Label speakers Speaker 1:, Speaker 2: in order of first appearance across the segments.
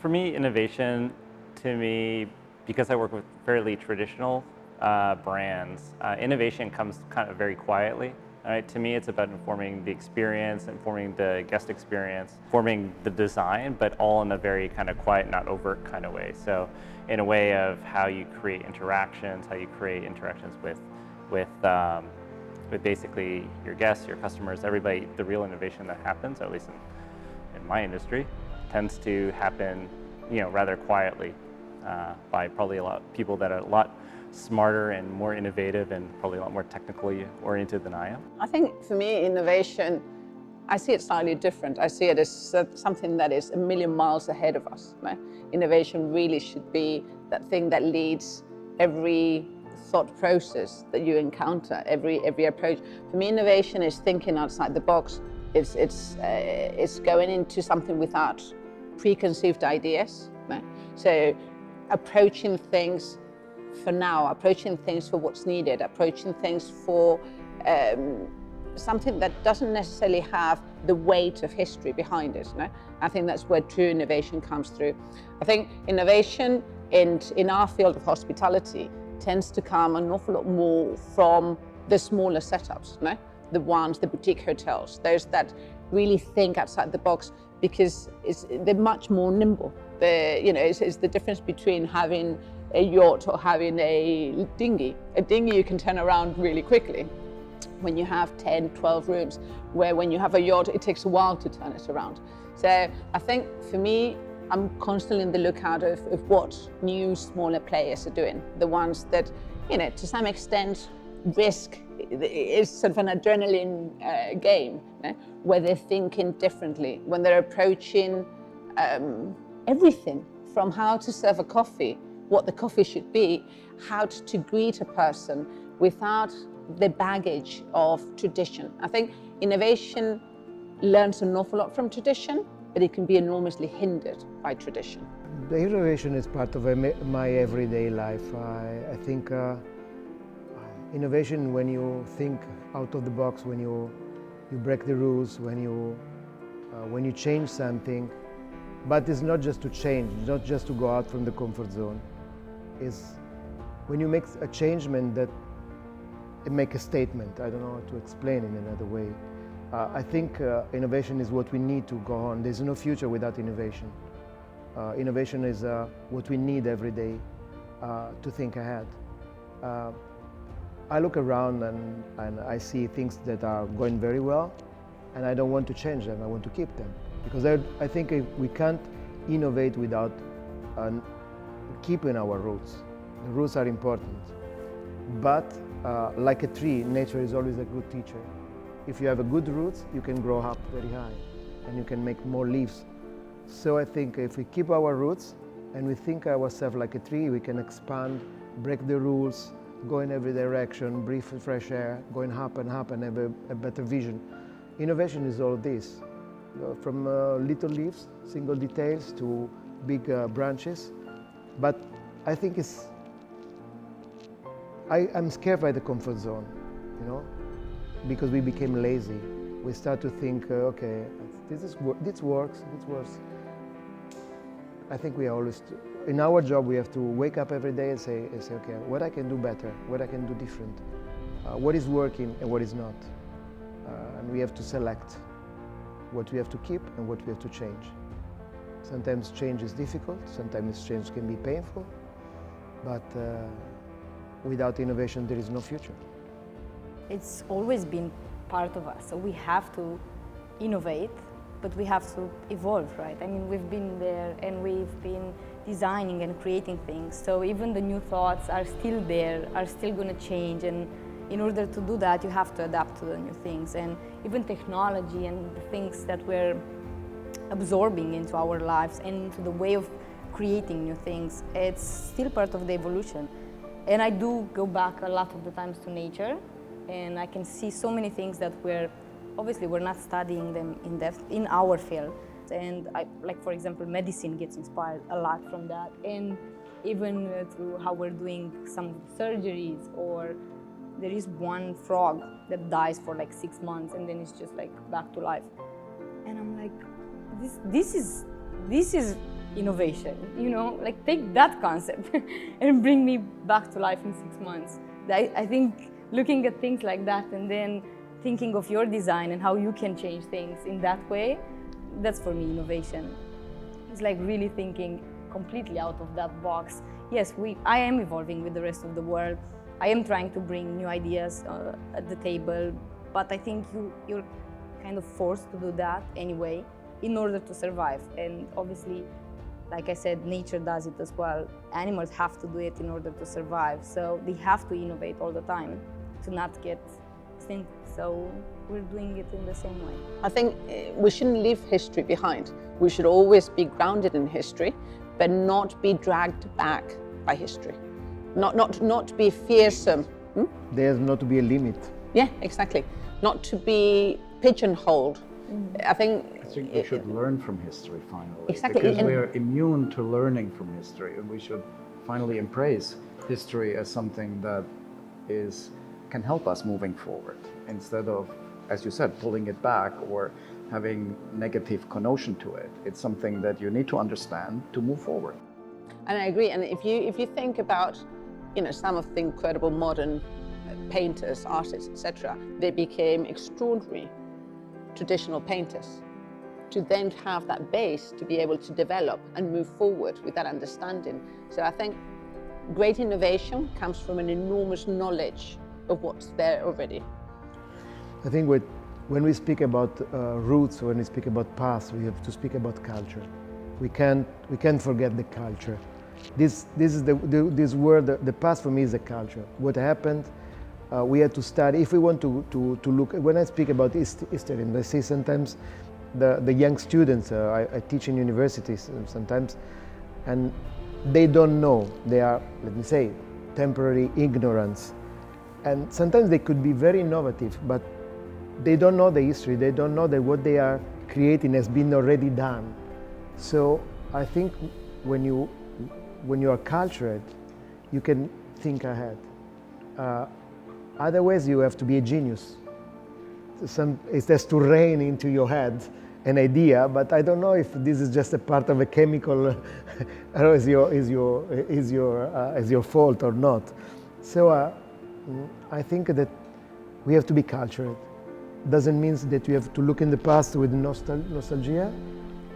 Speaker 1: For me, innovation, to me, because I work with fairly traditional brands, innovation comes kind of very quietly. Right? To me, it's about informing the experience, informing the guest experience, informing the design, but all in a very kind of quiet, not overt kind of way. So in a way of how you create interactions, with basically your guests, your customers, everybody, the real innovation that happens, at least in my industry, tends to happen, rather quietly by probably a lot of people that are a lot smarter and more innovative and probably a lot more technically oriented than I am.
Speaker 2: I think for me, innovation, I see it slightly different. I see it as something that is a million miles ahead of us. Innovation really should be that thing that leads every thought process that you encounter, every approach. For me, innovation is thinking outside the box. It's going into something without preconceived ideas. So approaching things for now, approaching things for what's needed, approaching things for something that doesn't necessarily have the weight of history behind it. I think that's where true innovation comes through. I think innovation in our field of hospitality tends to come an awful lot more from the smaller setups, the boutique hotels, those that really think outside the box, because they're much more nimble. It's the difference between having a yacht or having a dinghy. A dinghy you can turn around really quickly when you have 10, 12 rooms, where when you have a yacht, it takes a while to turn it around. So I think for me, I'm constantly on the lookout of what new, smaller players are doing. The ones that, to some extent, risk is sort of an adrenaline game, where they're thinking differently, when they're approaching everything from how to serve a coffee, what the coffee should be, how to greet a person without the baggage of tradition. I think innovation learns an awful lot from tradition, but it can be enormously hindered by tradition.
Speaker 3: The innovation is part of my everyday life. I think innovation, when you think out of the box, when you break the rules, when you change something, but it's not just to change, it's not just to go out from the comfort zone. It's when you make a changement that it make a statement. I don't know how to explain in another way. I think innovation is what we need to go on. There's no future without innovation. Innovation is what we need every day to think ahead. I look around and I see things that are going very well, and I don't want to change them, I want to keep them. Because I think we can't innovate without keeping our roots. The roots are important. But like a tree, nature is always a good teacher. If you have a good roots, you can grow up very high and you can make more leaves. So I think if we keep our roots and we think ourselves like a tree, we can expand, break the rules, go in every direction, breathe fresh air, going up and have a better vision. Innovation is all this, from little leaves, single details, to big branches. But I think I'm scared by the comfort zone, because we became lazy. We start to think, okay, this works. I think we are always, in our job, we have to wake up every day and say, okay, what I can do better, what I can do different, what is working and what is not. And we have to select what we have to keep and what we have to change. Sometimes change is difficult, sometimes change can be painful, but without innovation, there is no future.
Speaker 4: It's always been part of us, so we have to innovate, but we have to evolve, right? I mean, we've been there and we've been designing and creating things, so even the new thoughts are still there, are still going to change, and in order to do that, you have to adapt to the new things. And even technology and the things that we're absorbing into our lives and into the way of creating new things, it's still part of the evolution. And I do go back a lot of the times to nature, and I can see so many things that obviously we're not studying them in depth in our field. And like for example, medicine gets inspired a lot from that. And even through how we're doing some surgeries, or there is one frog that dies for like 6 months and then it's just like back to life. And I'm like, this is innovation? You know, like take that concept and bring me back to life in 6 months. I think looking at things like that and then thinking of your design and how you can change things in that way, that's for me innovation. It's like really thinking completely out of that box. Yes, I am evolving with the rest of the world. I am trying to bring new ideas at the table, but I think you're kind of forced to do that anyway in order to survive. And obviously, like I said, nature does it as well. Animals have to do it in order to survive. So they have to innovate all the time to not get extinct. So we're doing it in the same way.
Speaker 2: I think we shouldn't leave history behind. We should always be grounded in history, but not be dragged back by history. Not be fearsome.
Speaker 3: There's not to be a limit.
Speaker 2: Yeah, exactly. Not to be pigeonholed. I think
Speaker 5: we should learn from history finally.
Speaker 2: Exactly.
Speaker 5: Because we are immune to learning from history, and we should finally embrace history as something that can help us moving forward, instead of, as you said, pulling it back or having negative connotation to it. It's something that you need to understand to move forward.
Speaker 2: And I agree. And if you think about, some of the incredible modern painters, artists, etc., they became extraordinary traditional painters. To then have that base to be able to develop and move forward with that understanding. So I think great innovation comes from an enormous knowledge of what's there already.
Speaker 3: I think when we speak about roots, when we speak about past, we have to speak about culture. We can't forget the culture. This is this word. The past for me is the culture. What happened? We had to study. If we want to look. When I speak about history, and I say sometimes the young students. I teach in universities sometimes, and they don't know. They are, let me say, temporary ignorance, and sometimes they could be very innovative, but they don't know the history. They don't know that what they are creating has been already done. So I think when you are cultured, you can think ahead. Otherwise, you have to be a genius. It has to rain into your head an idea, but I don't know if this is just a part of a chemical, or is your fault or not. So I think that we have to be cultured. Doesn't mean that we have to look in the past with nostalgia,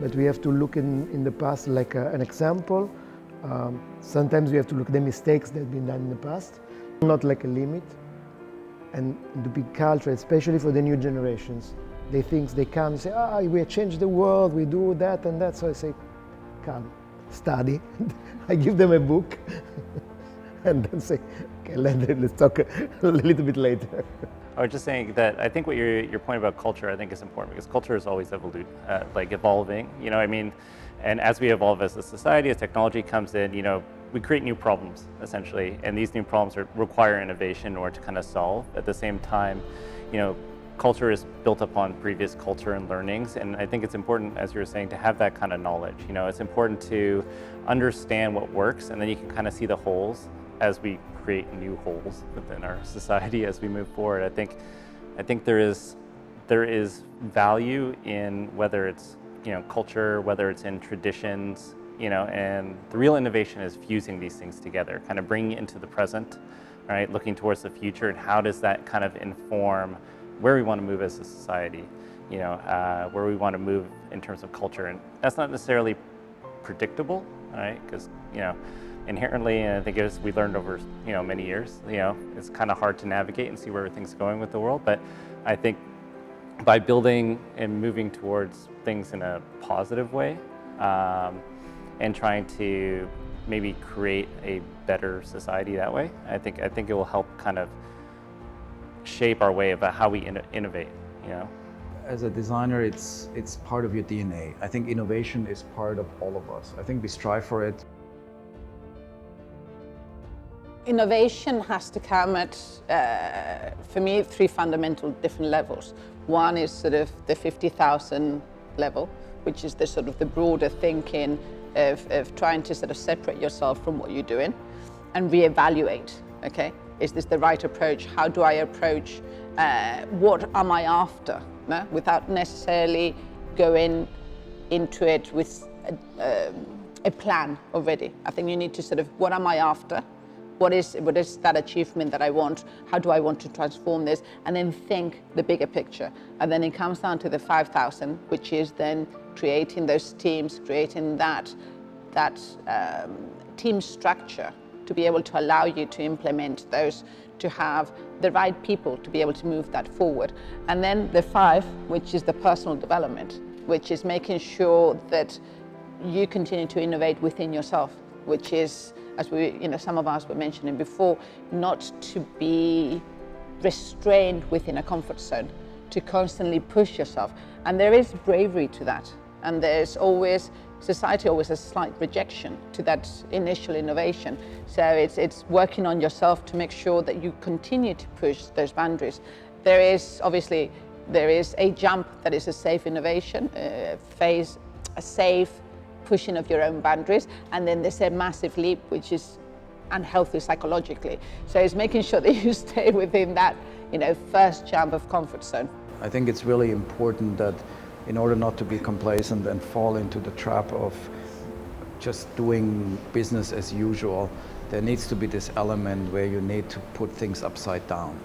Speaker 3: but we have to look in the past like an example. Sometimes we have to look at the mistakes that have been done in the past, not like a limit. And to be cultured, especially for the new generations. They come and say, we change the world, we do that and that. So I say, come, study. I give them a book and then say, okay, let's talk a little bit later.
Speaker 1: I was just saying that I think what your point about culture, I think, is important, because culture is always evolving. And as we evolve as a society, as technology comes in, we create new problems essentially, and these new problems require innovation in order to kind of solve. At the same time, culture is built upon previous culture and learnings, and I think it's important, as you were saying, to have that kind of knowledge. It's important to understand what works, and then you can kind of see the holes as we create new holes within our society as we move forward. I think there is value in whether it's culture, whether it's in traditions, and the real innovation is fusing these things together, kind of bringing it into the present, right? Looking towards the future, and how does that kind of inform where we want to move as a society, where we want to move in terms of culture. And that's not necessarily predictable, right? Because, inherently, and I think as we learned over, many years, it's kind of hard to navigate and see where everything's going with the world. But I think by building and moving towards things in a positive way, and trying to maybe create a better society that way, I think it will help kind of shape our way about how we innovate.
Speaker 5: As a designer, it's part of your DNA. I think innovation is part of all of us. I think we strive for it.
Speaker 2: Innovation has to come at, for me, 3 fundamental different levels. One is sort of the 50,000 level, which is the sort of the broader thinking of trying to sort of separate yourself from what you're doing and reevaluate, okay? Is this the right approach? How do I approach? What am I after? No? Without necessarily going into it with a plan already. I think you need to sort of, what am I after? What is that achievement that I want? How do I want to transform this? And then think the bigger picture. And then it comes down to the 5,000, which is then creating those teams, creating that team structure to be able to allow you to implement those, to have the right people to be able to move that forward. And then the 5, which is the personal development, which is making sure that you continue to innovate within yourself, which is, as some of us were mentioning before, not to be restrained within a comfort zone, to constantly push yourself. And there is bravery to that. And there's always, society always has a slight rejection to that initial innovation. So it's working on yourself to make sure that you continue to push those boundaries. There is a jump that is a safe innovation phase, a safe pushing of your own boundaries, and then there's a massive leap which is unhealthy psychologically. So it's making sure that you stay within that first jump of comfort zone.
Speaker 5: I think it's really important that in order not to be complacent and fall into the trap of just doing business as usual, there needs to be this element where you need to put things upside down.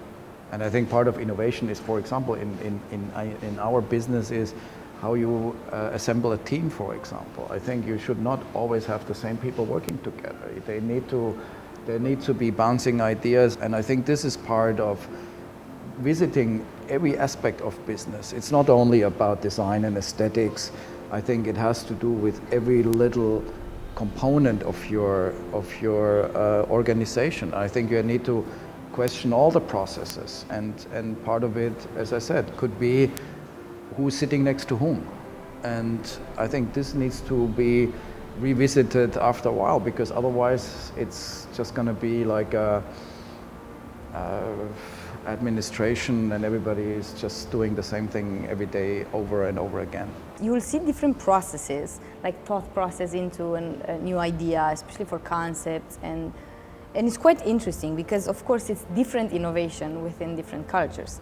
Speaker 5: And I think part of innovation is, for example, in our business is how you assemble a team, for example. I think you should not always have the same people working together. There need to be bouncing ideas, and I think this is part of visiting every aspect of business. It's not only about design and aesthetics. I think it has to do with every little component of your organization. I think you need to question all the processes, and part of it, as I said, could be who's sitting next to whom. And I think this needs to be revisited after a while, because otherwise it's just going to be like a administration, and everybody is just doing the same thing every day over and over again.
Speaker 4: You will see different processes, like thought process into a new idea, especially for concepts, and it's quite interesting because of course it's different innovation within different cultures.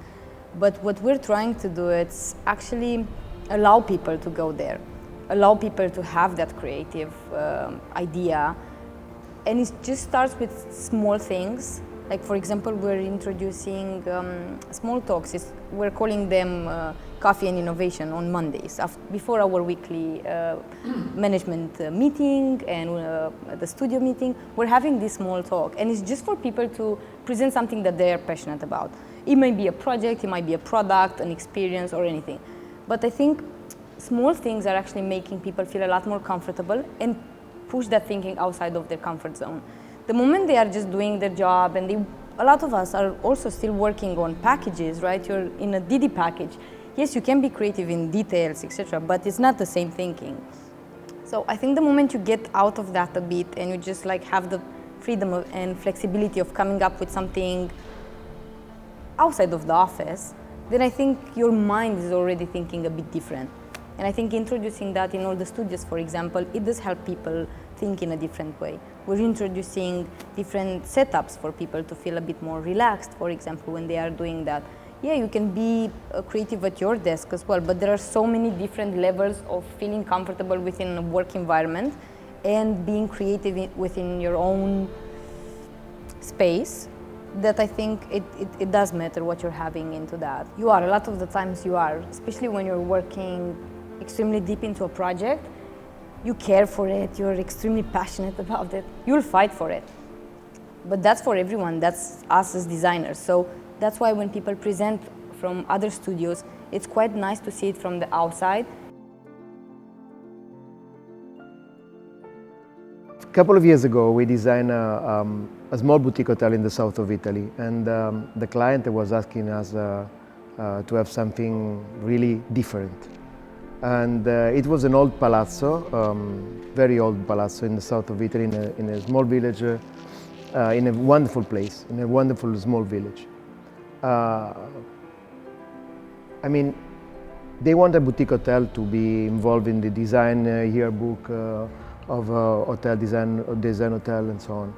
Speaker 4: But what we're trying to do is actually allow people to go there, allow people to have that creative idea. And it just starts with small things. Like, for example, we're introducing small talks. We're calling them Coffee and Innovation on Mondays, before our weekly management meeting and the studio meeting. We're having this small talk, and it's just for people to present something that they're passionate about. It might be a project, it might be a product, an experience, or anything. But I think small things are actually making people feel a lot more comfortable and push that thinking outside of their comfort zone. The moment they are just doing their job, and a lot of us are also still working on packages, right? You're in a DD package. Yes, you can be creative in details, etc., but it's not the same thinking. So I think the moment you get out of that a bit and you just like have the freedom and flexibility of coming up with something outside of the office, then I think your mind is already thinking a bit different. And I think introducing that in all the studios, for example, it does help people think in a different way. We're introducing different setups for people to feel a bit more relaxed, for example, when they are doing that. Yeah, you can be creative at your desk as well, but there are so many different levels of feeling comfortable within a work environment and being creative within your own space, that I think it does matter what you're having into that. You are, a lot of the times you are, especially when you're working extremely deep into a project, you care for it, you're extremely passionate about it, you'll fight for it. But that's for everyone, that's us as designers. So that's why when people present from other studios, it's quite nice to see it from the outside.
Speaker 3: A couple of years ago, we designed a small boutique hotel in the south of Italy, and the client was asking us to have something really different. And it was an old palazzo, very old palazzo in the south of Italy, in a small village, in a wonderful place, in a wonderful small village. I mean, they want a boutique hotel to be involved in the design yearbook of hotel design hotel and so on.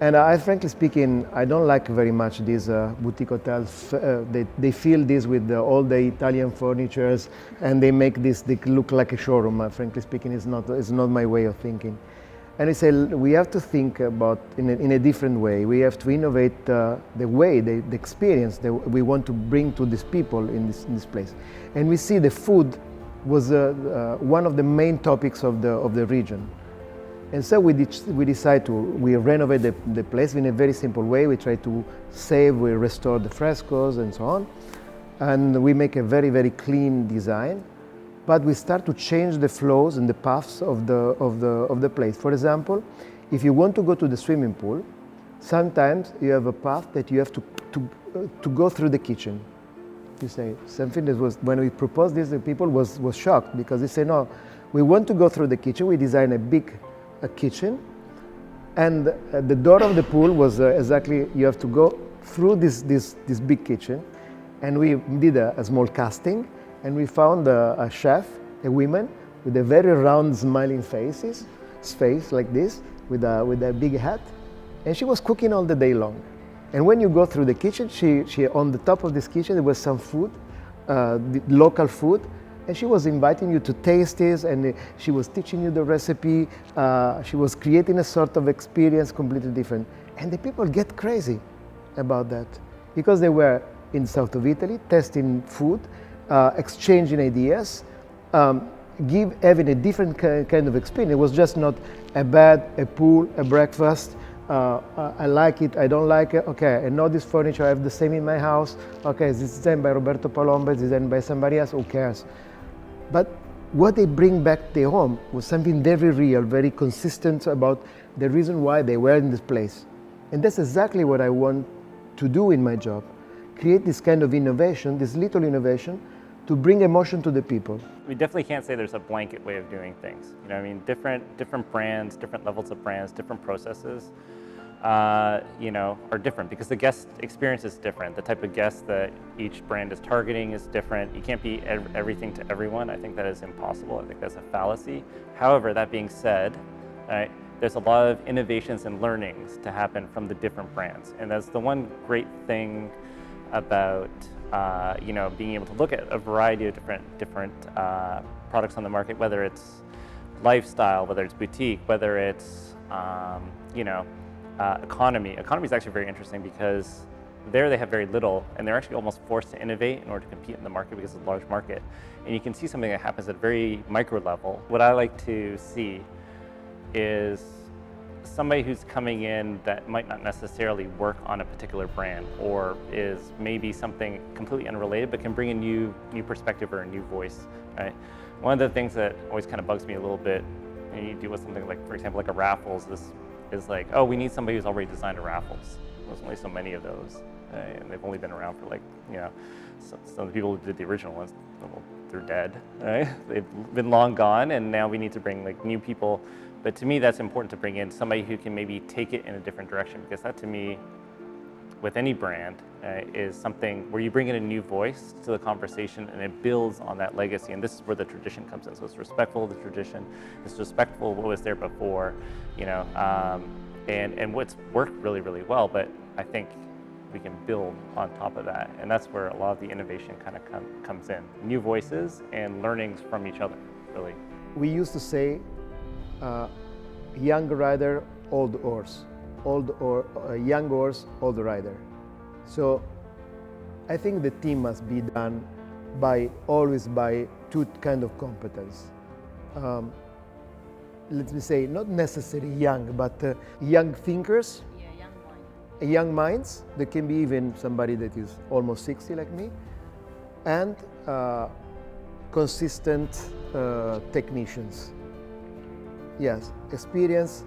Speaker 3: And I, frankly speaking, I don't like very much these boutique hotels. They fill this with all the Italian furnitures, and they make this, they look like a showroom. Frankly speaking, it's not my way of thinking. And I say we have to think about in a different way. We have to innovate the way, the experience that we want to bring to these people in this place. And we see the food was one of the main topics of the region. And so we decide we renovate the place in a very simple way. We try to save, we restore the frescoes and so on. And we make a very, very clean design. But we start to change the flows and the paths of the place. For example, if you want to go to the swimming pool, sometimes you have a path that you have to go through the kitchen. You say something that was, when we proposed this, the people was shocked, because they say, no, we want to go through the kitchen. We design a big kitchen, and the door of the pool was exactly, you have to go through this big kitchen. And we did a small casting, and we found a chef, a woman with a very round smiling face like this, with a big hat, and she was cooking all the day long. And when you go through the kitchen, she on the top of this kitchen there was some food, local food, and she was inviting you to taste this, and she was teaching you the recipe. She was creating a sort of experience completely different. And the people get crazy about that, because they were in south of Italy testing food, exchanging ideas, having a different kind of experience. It was just not a bed, a pool, a breakfast. I like it, I don't like it. Okay, I know this furniture, I have the same in my house. Okay, this is designed by Roberto Palomba, it's designed by somebody else, who cares? But what they bring back to home was something very real, very consistent about the reason why they were in this place. And that's exactly what I want to do in my job. Create this kind of innovation, this little innovation, to bring emotion to the people.
Speaker 1: We definitely can't say there's a blanket way of doing things. You know, I mean, different brands, different levels of brands, different processes, you know, are different, because the guest experience is different. The type of guest that each brand is targeting is different. You can't be everything to everyone. I think that is impossible. I think that's a fallacy. However, that being said, right, there's a lot of innovations and learnings to happen from the different brands, and that's the one great thing about you know, being able to look at a variety of different products on the market, whether it's lifestyle, whether it's boutique, whether it's you know, economy. Economy is actually very interesting, because there they have very little, and they're actually almost forced to innovate in order to compete in the market, because it's a large market. And you can see something that happens at a very micro level. What I like to see is somebody who's coming in that might not necessarily work on a particular brand, or is maybe something completely unrelated, but can bring a new perspective or a new voice, right? One of the things that always kind of bugs me a little bit when you deal with something like, for example, like a raffles, is like, oh, we need somebody who's already designed a raffles. There's only so many of those, and they've only been around for, like, you know, some of the people who did the original ones, well, they're dead, right? They've been long gone, and now we need to bring, like, new people. But to me, that's important to bring in somebody who can maybe take it in a different direction, because that, to me, with any brand, is something where you bring in a new voice to the conversation, and it builds on that legacy. And this is where the tradition comes in. So it's respectful of the tradition, it's respectful of what was there before, you know, and what's worked really, really well. But I think we can build on top of that, and that's where a lot of the innovation kind of comes in. New voices and learnings from each other, really.
Speaker 3: We used to say, young rider, old horse, young horse, old rider. So I think the team must be done always by two kind of competence. Let me say, not necessarily young, but young thinkers, young minds. There can be even somebody that is almost 60 like me, and consistent technicians. Yes, experienced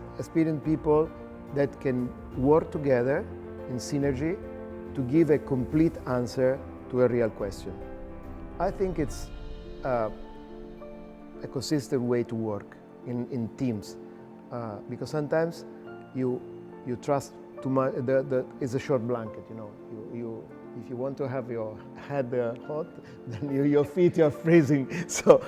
Speaker 3: people that can work together in synergy to give a complete answer to a real question. I think it's a consistent way to work in teams, because sometimes you trust too much. It's a short blanket, you know. If you want to have your head hot, then your feet are freezing. So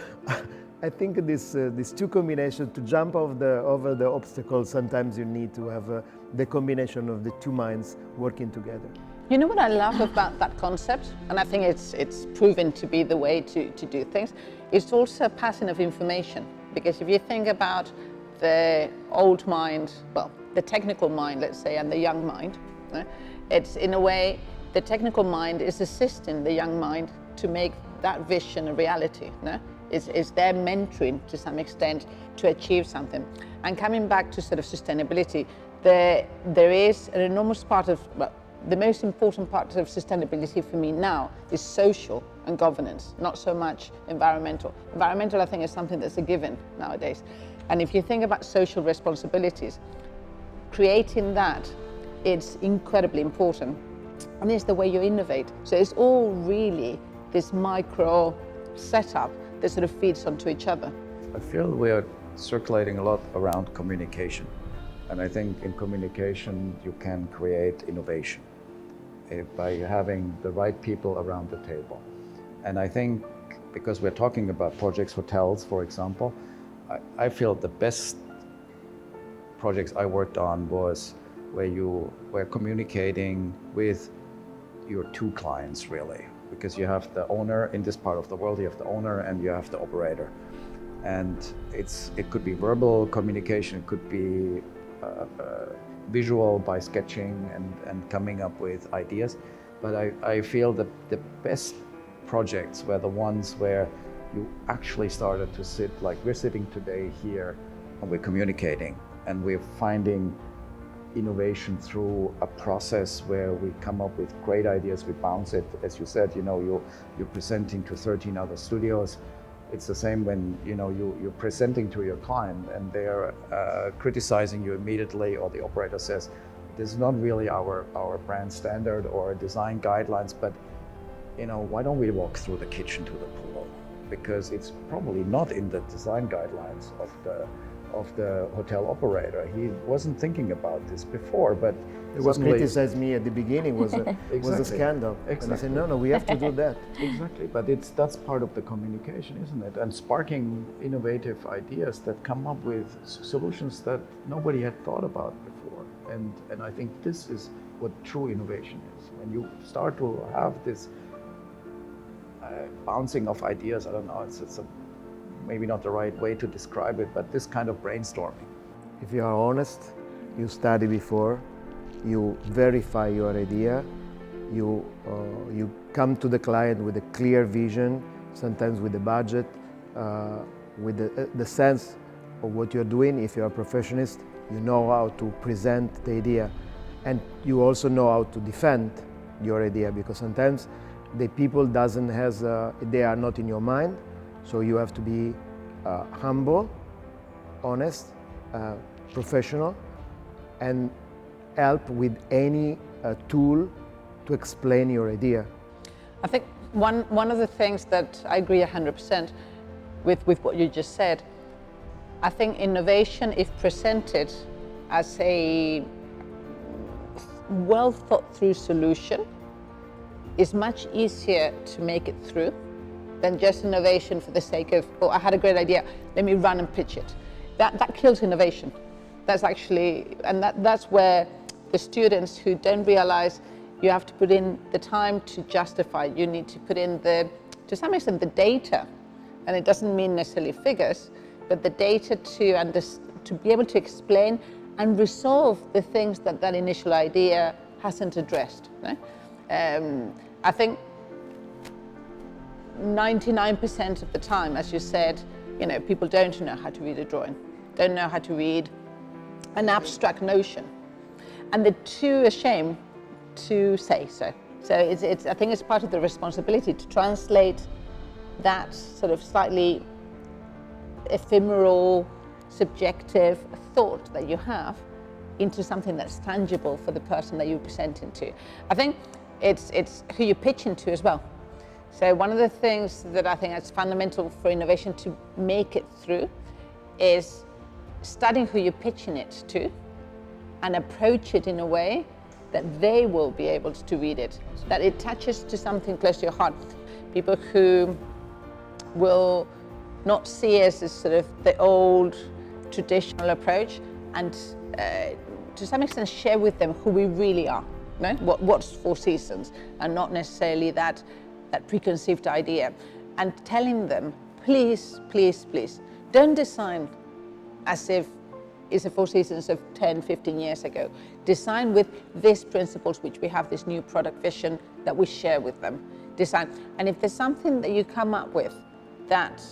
Speaker 3: I think these two combinations, to jump over the obstacles, sometimes you need to have the combination of the two minds working together.
Speaker 2: You know what I love about that concept, and I think it's proven to be the way to do things, it's also passing of information. Because if you think about the old mind, well, the technical mind, let's say, and the young mind, it's in a way, the technical mind is assisting the young mind to make that vision a reality. Is their mentoring to some extent to achieve something. And coming back to sort of sustainability, there is an enormous part of, well, the most important part of sustainability for me now is social and governance, not so much environmental. Environmental, I think, is something that's a given nowadays. And if you think about social responsibilities, creating that is incredibly important. And it's the way you innovate. So it's all really this micro setup that sort of feeds onto each other.
Speaker 5: I feel we are circulating a lot around communication. And I think in communication, you can create innovation by having the right people around the table. And I think because we're talking about projects, hotels, for example, I feel the best projects I worked on was where you were communicating with your two clients, really. Because you have the owner in this part of the world, you have the owner and you have the operator. And it could be verbal communication, it could be visual by sketching and coming up with ideas. But I feel that the best projects were the ones where you actually started to sit, like we're sitting today here and we're communicating and we're finding innovation through a process where we come up with great ideas, we bounce it, as you said, you're presenting to 13 other studios. It's the same when you're presenting to your client and they're criticizing you immediately, or the operator says, this is not really our brand standard or design guidelines, but why don't we walk through the kitchen to the pool? Because it's probably not in the design guidelines of the hotel operator. He wasn't thinking about this before, but
Speaker 3: it was criticized me at the beginning was a scandal.
Speaker 5: Exactly.
Speaker 3: And I said, no, we have to do that.
Speaker 5: Exactly, but that's part of the communication, isn't it? And sparking innovative ideas that come up with solutions that nobody had thought about before. And I think this is what true innovation is. When you start to have this bouncing of ideas, I don't know, it's maybe not the right way to describe it, but this kind of brainstorming.
Speaker 3: If you are honest, you study before, you verify your idea, you come to the client with a clear vision, sometimes with the budget, with the sense of what you're doing. If you're a professionist, you know how to present the idea, and you also know how to defend your idea, because sometimes the people they are not in your mind. So you have to be humble, honest, professional, and help with any tool to explain your idea.
Speaker 2: I think one of the things that I agree 100% with what you just said, I think innovation, if presented as a well thought through solution, is much easier to make it through than just innovation for the sake of, oh, I had a great idea, let me run and pitch it. That kills innovation. That's actually, and that's where the students who don't realize you have to put in the time to justify, you need to put in to some extent, the data. And it doesn't mean necessarily figures, but the data to be able to explain and resolve the things that initial idea hasn't addressed. No? I think 99% of the time, as you said, people don't know how to read a drawing, don't know how to read an abstract notion, and they're too ashamed to say so. So I think it's part of the responsibility to translate that sort of slightly ephemeral, subjective thought that you have into something that's tangible for the person that you're presenting to. I think it's who you're pitching to as well. So one of the things that I think is fundamental for innovation to make it through is studying who you're pitching it to and approach it in a way that they will be able to read it, that it touches to something close to your heart. People who will not see it as sort of the old traditional approach, and to some extent share with them who we really are, you know? What's Four Seasons, and not necessarily that preconceived idea. And telling them, please, please, please, don't design as if it's a Four Seasons of 10, 15 years ago. Design with these principles, which we have this new product vision that we share with them. Design, and if there's something that you come up with that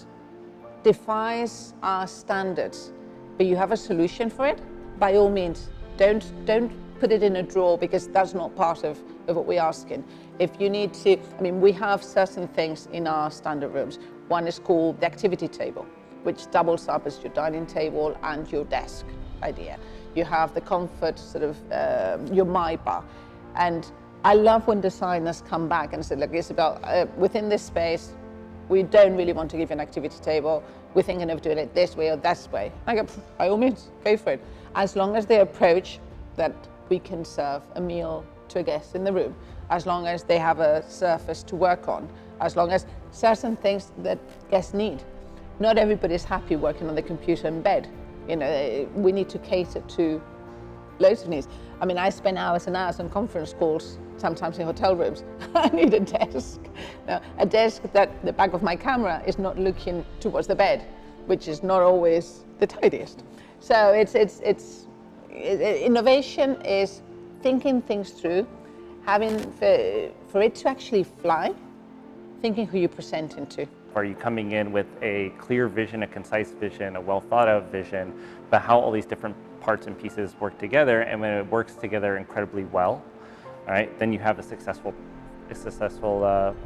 Speaker 2: defies our standards, but you have a solution for it, by all means, don't put it in a drawer, because that's not part of what we're asking. If you need to, I mean, we have certain things in our standard rooms. One is called the activity table, which doubles up as your dining table and your desk idea. You have the comfort sort of, your my bar. And I love when designers come back and say, look, Isabel, within this space, we don't really want to give you an activity table. We're thinking of doing it this way or that way. I go, by all means, go for it. As long as they approach that we can serve a meal to a guest in the room, as long as they have a surface to work on, as long as certain things that guests need. Not everybody's happy working on the computer in bed. You know, we need to cater to loads of needs. I mean, I spend hours and hours on conference calls, sometimes in hotel rooms. I need a desk. Now, a desk that the back of my camera is not looking towards the bed, which is not always the tidiest. So innovation is thinking things through, having, for it to actually fly, thinking who you're presenting to.
Speaker 1: Are you coming in with a clear vision, a concise vision, a well thought out vision, but how all these different parts and pieces work together, and when it works together incredibly well, all right, then you have a successful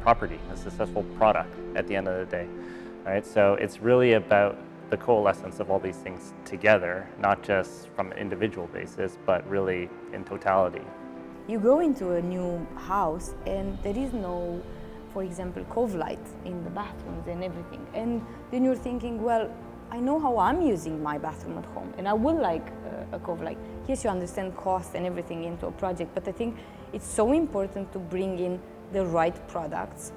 Speaker 1: property, a successful product at the end of the day. All right, so it's really about the coalescence of all these things together, not just from an individual basis, but really in totality.
Speaker 4: You go into a new house and there is no, for example, cove light in the bathrooms and everything. And then you're thinking, well, I know how I'm using my bathroom at home and I would like a cove light. Yes, you understand cost and everything into a project, but I think it's so important to bring in the right products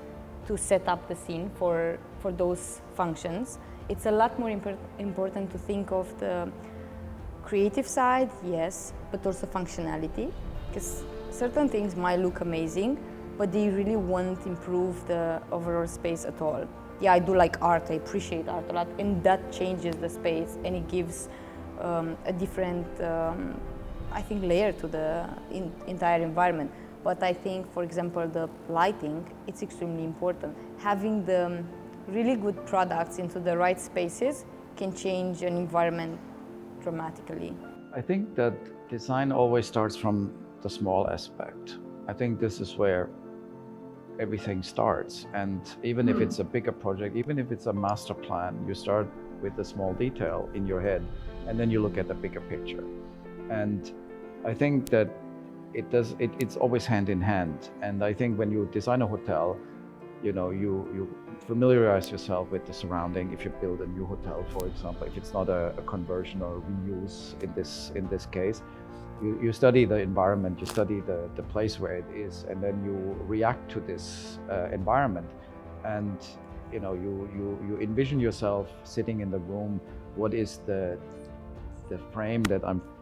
Speaker 4: to set up the scene for those functions. It's a lot more important to think of the creative side, yes, but also functionality, because certain things might look amazing, but they really won't improve the overall space at all. Yeah, I do like art, I appreciate art a lot, and that changes the space and it gives a different, I think, layer to the entire environment. But I think, for example, the lighting, it's extremely important. Having the really good products into the right spaces can change an environment dramatically.
Speaker 5: I think that design always starts from the small aspect. I think this is where everything starts. And even if it's a bigger project, even if it's a master plan, you start with a small detail in your head, and then you look at the bigger picture. And I think that it's always hand in hand. And I think when you design a hotel, you know, you familiarize yourself with the surrounding. If you build a new hotel, for example, if it's not a conversion or reuse in this case, you study the environment, you study the place where it is, and then you react to this environment. And you know, you envision yourself sitting in the room. What is the frame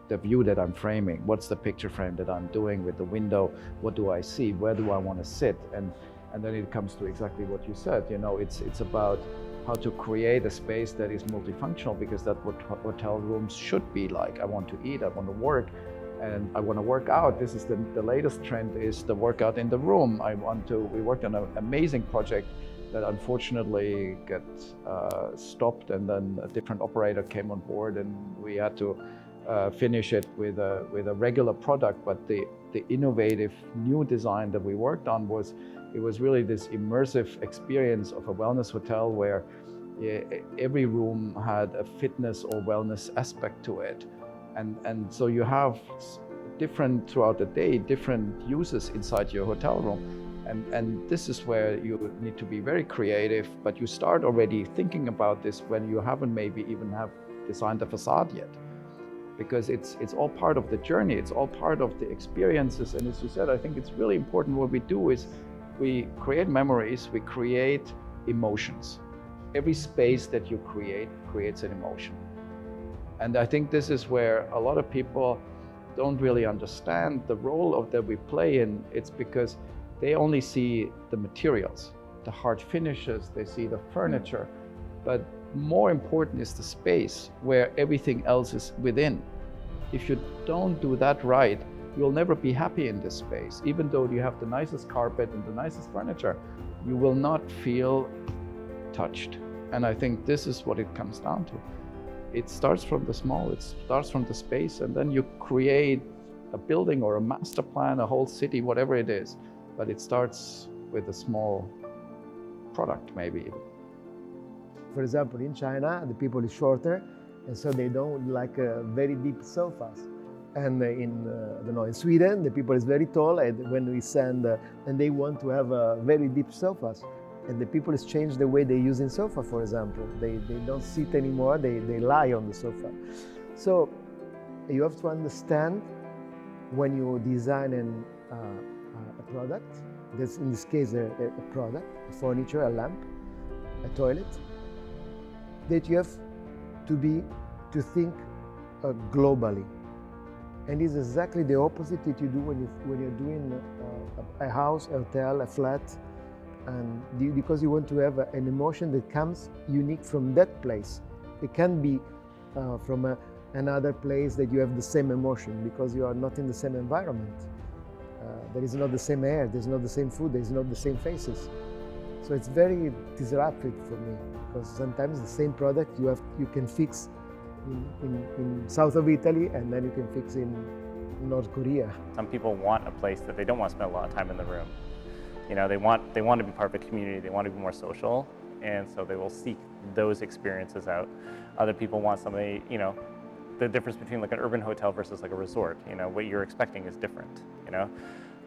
Speaker 5: the view that I'm framing? What's the picture frame that I'm doing with the window? What do I see? Where do I want to sit? And then it comes to exactly what you said. You know, it's about how to create a space that is multifunctional, because that's what hotel rooms should be like. I want to eat, I want to work, and I want to work out. This is the latest trend, is the workout in the room. We worked on an amazing project that unfortunately got stopped, and then a different operator came on board, and we had to finish it with a regular product. But the innovative new design that we worked on was really this immersive experience of a wellness hotel where every room had a fitness or wellness aspect to it. And so you have different, throughout the day, different uses inside your hotel room. And this is where you need to be very creative, but you start already thinking about this when you haven't maybe even have designed the facade yet. Because it's all part of the journey, it's all part of the experiences. And as you said, I think it's really important. What we do is we create memories, we create emotions. every space that you create creates an emotion. And I think this is where a lot of people don't really understand the role of that we play in. It's because they only see the materials, the hard finishes, they see the furniture, but more important is the space where everything else is within. If you don't do that right, you'll never be happy in this space. Even though you have the nicest carpet and the nicest furniture, you will not feel touched. And I think this is what it comes down to. It starts from the small, it starts from the space, and then you create a building or a master plan, a whole city, whatever it is. But it starts with a small product, maybe.
Speaker 3: For example, in China, the people is shorter, and so they don't like very deep sofas. And in Sweden, the people is very tall, and when we send, and they want to have very deep sofas. And the people has changed the way they using sofa, for example. They don't sit anymore, they lie on the sofa. So you have to understand when you design a product, that's in this case a product, a furniture, a lamp, a toilet, that you have to think globally. And it's exactly the opposite that you do when you're doing a house, a hotel, a flat, and because you want to have an emotion that comes unique from that place. It can be from another place that you have the same emotion because you are not in the same environment. There is not the same air, there's not the same food, there's not the same faces. So it's very disruptive for me because sometimes the same product you can fix in south of Italy, and then you can fix in North Korea.
Speaker 1: Some people want a place that they don't want to spend a lot of time in the room. You know, they want to be part of a community, they want to be more social, and so they will seek those experiences out. Other people want somebody, you know, the difference between like an urban hotel versus like a resort, you know, what you're expecting is different, you know.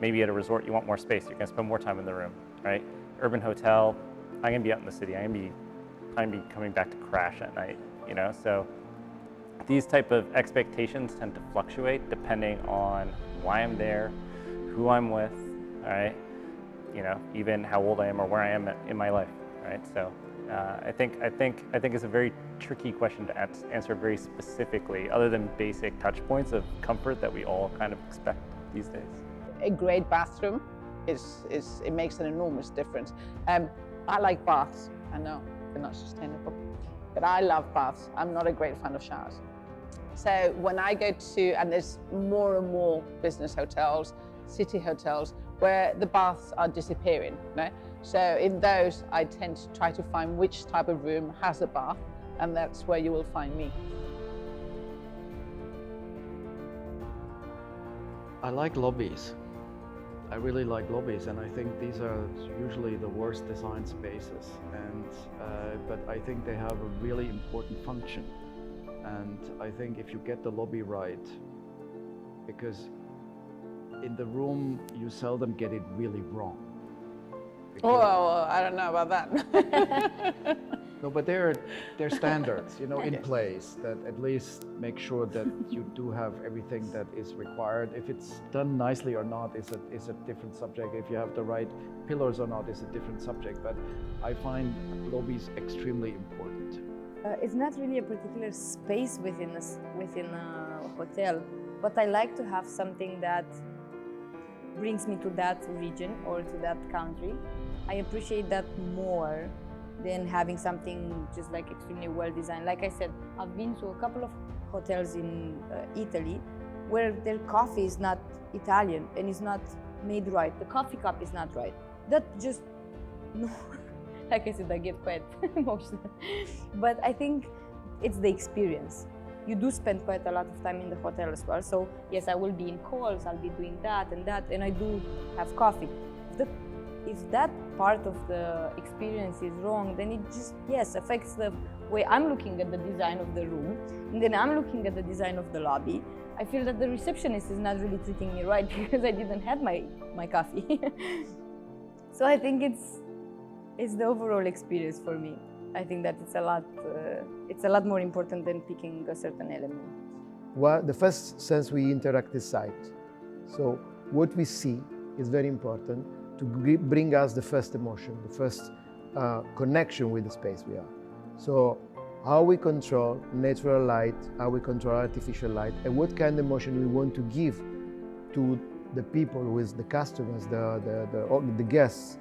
Speaker 1: Maybe at a resort you want more space, you're gonna spend more time in the room, right? Urban hotel, I'm gonna be out in the city, I'm gonna be coming back to crash at night, you know, so these type of expectations tend to fluctuate depending on why I'm there, who I'm with, all right? You know, even how old I am or where I am in my life, right? So I think it's a very tricky question to answer very specifically, other than basic touch points of comfort that we all kind of expect these days.
Speaker 2: A great bathroom it makes an enormous difference. I like baths. I know they're not sustainable, but I love baths. I'm not a great fan of showers. So when I go to, and there's more and more business hotels, city hotels, where the baths are disappearing, right? So in those, I tend to try to find which type of room has a bath, and that's where you will find me.
Speaker 5: I like lobbies. I really like lobbies, and I think these are usually the worst designed spaces. And but I think they have a really important function. And I think if you get the lobby right, because in the room you seldom get it really wrong.
Speaker 2: Oh, well, I don't know about that.
Speaker 5: No, but they're standards, you know, in place that at least make sure that you do have everything that is required. If it's done nicely or not is a different subject. If you have the right pillars or not is a different subject. But I find lobbies extremely important.
Speaker 4: It's not really a particular space within a hotel, but I like to have something that brings me to that region or to that country. I appreciate that more than having something just like extremely well designed. Like I said, I've been to a couple of hotels in Italy where their coffee is not Italian and is not made right. The coffee cup is not right. That just, no. Like I said, I get quite emotional. But I think it's the experience. You do spend quite a lot of time in the hotel as well. So yes, I will be in calls, I'll be doing that, and I do have coffee. If that part of the experience is wrong, then it just, yes, affects the way I'm looking at the design of the room, and then I'm looking at the design of the lobby. I feel that the receptionist is not really treating me right because I didn't have my coffee. So I think it's the overall experience for me. I think that it's a lot more important than picking a certain element.
Speaker 3: Well, the first sense we interact is sight. So what we see is very important to bring us the first emotion, the first connection with the space we are. So how we control natural light, how we control artificial light, and what kind of emotion we want to give to the people, with the customers, the guests,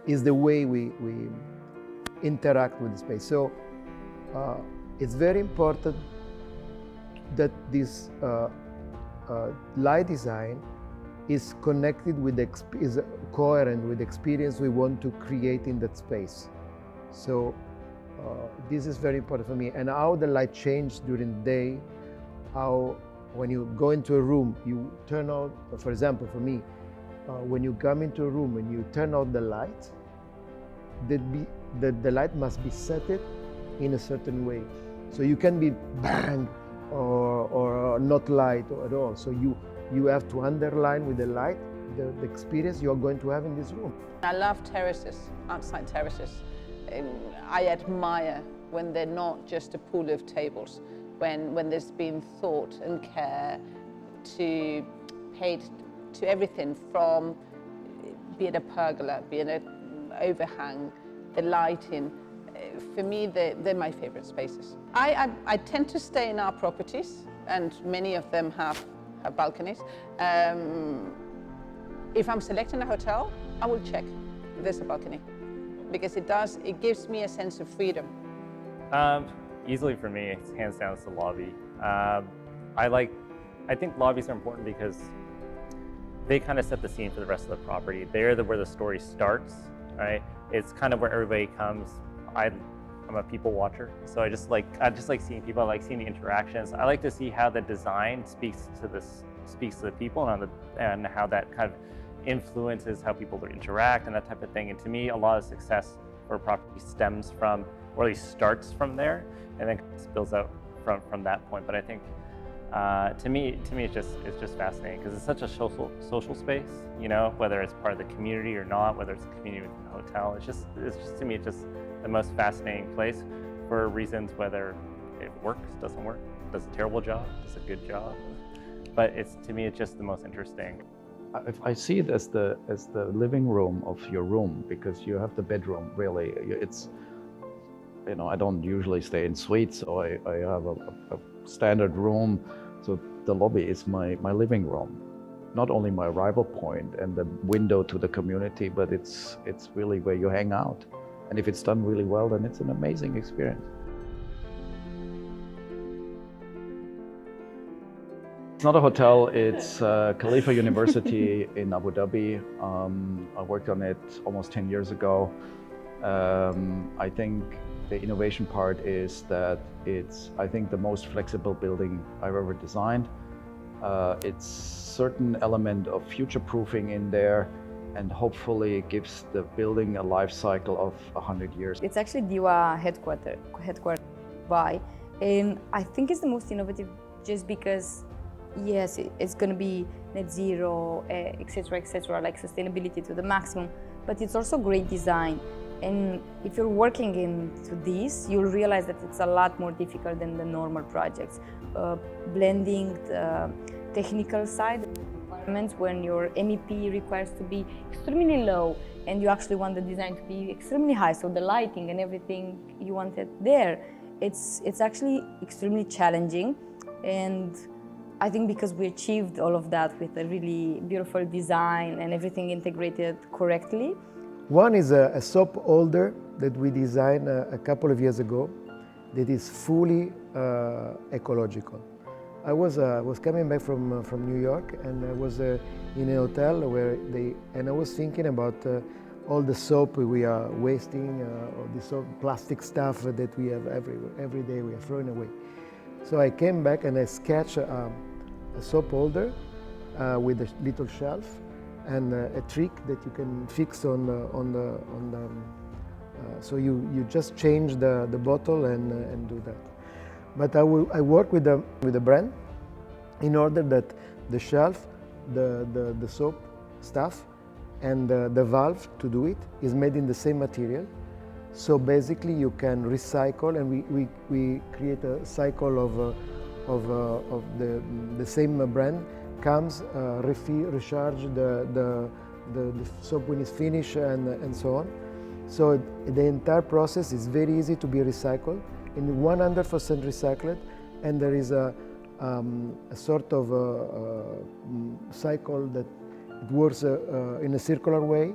Speaker 3: is the way we interact with the space. So it's very important that this light design is connected with is coherent with the experience we want to create in that space. So this is very important for me. And how the light changes during the day, how when you go into a room, you turn out, for example, for me, when you come into a room and you turn out the light, the light must be set in a certain way. So you can be bang or not light at all. So you have to underline with the light the experience you're going to have in this room.
Speaker 2: I love terraces, outside terraces. I admire when they're not just a pool of tables, when there's been thought and care to paid to everything from, be it a pergola, be it an overhang, the lighting. For me, they're my favorite spaces. I tend to stay in our properties, and many of them have balconies. If I'm selecting a hotel, I will check if there's a balcony, because it gives me a sense of freedom.
Speaker 1: Easily for me, it's hands down, it's the lobby. I think lobbies are important because they kind of set the scene for the rest of the property. They're where the story starts, right? It's kind of where everybody comes. I'm a people watcher, so I just like seeing people. I like seeing the interactions. I like to see how the design speaks to the people, and how that kind of influences how people interact and that type of thing. And to me, a lot of success for a property stems from, or at least starts from there, and then spills out from that point. But I think to me, it's just fascinating because it's such a social space. You know, whether it's part of the community or not, whether it's a community within the hotel. It's just to me, it's just the most fascinating place for reasons, whether it works, doesn't work, does a terrible job, does a good job. But to me, it's just the most interesting.
Speaker 5: I see it as the living room of your room, because you have the bedroom. Really, it's, you know, I don't usually stay in suites, so I have a standard room. So the lobby is my living room, not only my arrival point and the window to the community, but it's really where you hang out. And if it's done really well, then it's an amazing experience. It's not a hotel, it's Khalifa University in Abu Dhabi. I worked on it almost 10 years ago. I think the innovation part is that it's, I think, the most flexible building I've ever designed. It's certain element of future-proofing in there, and hopefully it gives the building a life cycle of 100 years.
Speaker 4: It's actually DIWA headquarters by, and I think it's the most innovative just because, yes, it's going to be net zero, etc., like sustainability to the maximum, but it's also great design. And if you're working into this, you'll realize that it's a lot more difficult than the normal projects. Blending the technical side, requirements when your MEP requires to be extremely low and you actually want the design to be extremely high, so the lighting and everything you wanted there, it's actually extremely challenging. And I think because we achieved all of that with a really beautiful design and everything integrated correctly.
Speaker 3: One is a soap holder that we designed a couple of years ago that is fully ecological. I was coming back from New York, and I was in a hotel and I was thinking about all the soap we are wasting, all the soap plastic stuff that we have everywhere. Every day we are throwing away. So I came back and I sketched a soap holder with a little shelf and a trick that you can fix on the so you just change the bottle and do that. But I work with the brand in order that the shelf, the soap stuff, and the valve to do it is made in the same material. So basically, you can recycle, and we create a cycle of the same brand comes, recharge the soap when it's finished, and so on. So the entire process is very easy to be recycled, in 100% recycled, and there is a sort of cycle that it works in a circular way.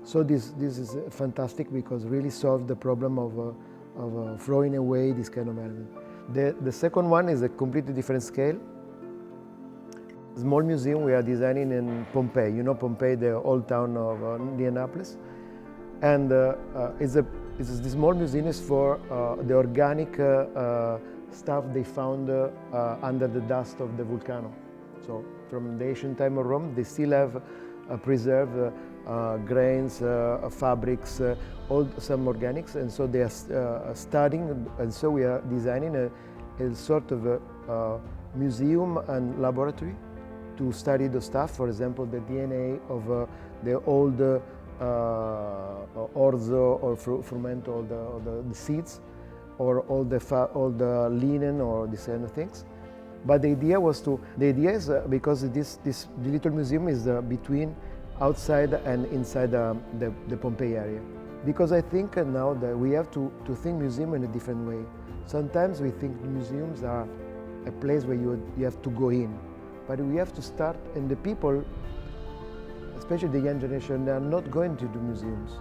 Speaker 3: So this is fantastic because it really solves the problem of throwing away this kind of element. The second one is a completely different scale. Small museum we are designing in Pompeii. You know Pompeii, the old town of Indianapolis. And this small museum is for the organic stuff they found under the dust of the volcano. So from the ancient time of Rome, they still have preserved grains, fabrics, some organics, and so they are studying, and so we are designing a sort of a museum and laboratory to study the stuff. For example, the DNA of the old orzo or frumento, or the seeds, or all the linen, or these kind of things. But the idea is because the little museum is between outside and inside the Pompeii area. Because I think now that we have to think museum in a different way. Sometimes we think museums are a place where you have to go in, but we have to start, and the people, especially the young generation, they are not going to do museums.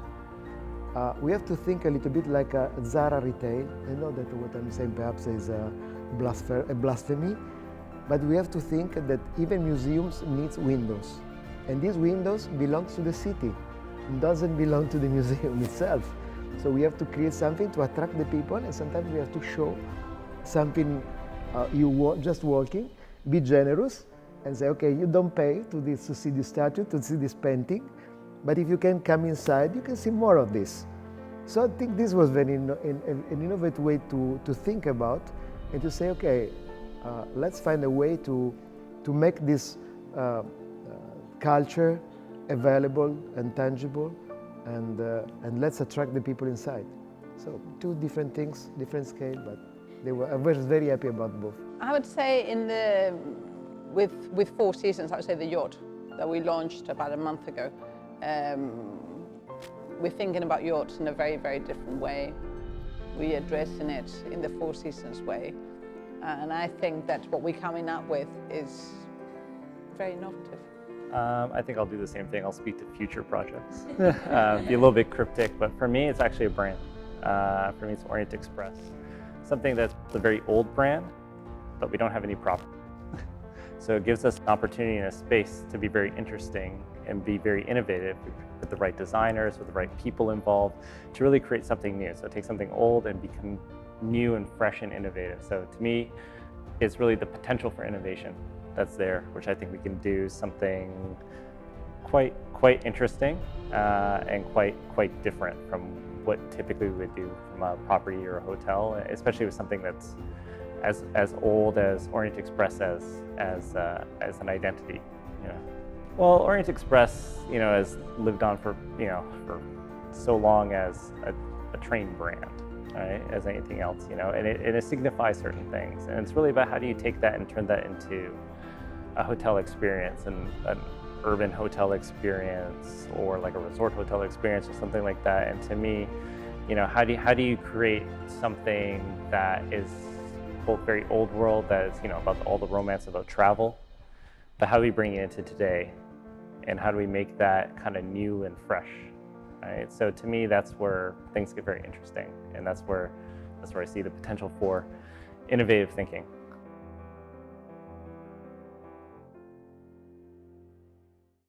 Speaker 3: We have to think a little bit like a Zara retail. I know that what I'm saying perhaps is a blasphemy, but we have to think that even museums need windows. And these windows belong to the city. It doesn't belong to the museum itself. So we have to create something to attract the people, and sometimes we have to show something just walking, be generous, and say, okay, you don't pay to see this statue, to see this painting, but if you can come inside, you can see more of this. So I think this was an innovative way to think about, and to say, okay, let's find a way to make this culture available and tangible, and let's attract the people inside. So two different things, different scale, but I was very happy about both.
Speaker 2: I would say with Four Seasons, I would say the yacht that we launched about a month ago. We're thinking about yachts in a very, very different way. We're addressing it in the Four Seasons way. And I think that what we're coming up with is very innovative.
Speaker 1: I think I'll do the same thing. I'll speak to future projects. Be a little bit cryptic, but for me, it's actually a brand. For me, it's Orient Express. Something that's a very old brand, but we don't have any property. So it gives us an opportunity and a space to be very interesting and be very innovative with the right designers, with the right people involved, to really create something new. So take something old and become new and fresh and innovative. So to me, it's really the potential for innovation that's there, which I think we can do something quite interesting and quite different from what typically we would do from a property or a hotel, especially with something that's as old as Orient Express as an identity. You know. Well, Orient Express, has lived on for so long as a train brand, right? As anything else, and it signifies certain things, and it's really about how do you take that and turn that into a hotel experience, and an urban hotel experience, or like a resort hotel experience, or something like that. And to me, how do you create something that is both very old world, that is about all the romance about travel, but how do we bring it into today, and how do we make that kind of new and fresh, right? So to me, that's where things get very interesting, and that's where I see the potential for innovative thinking.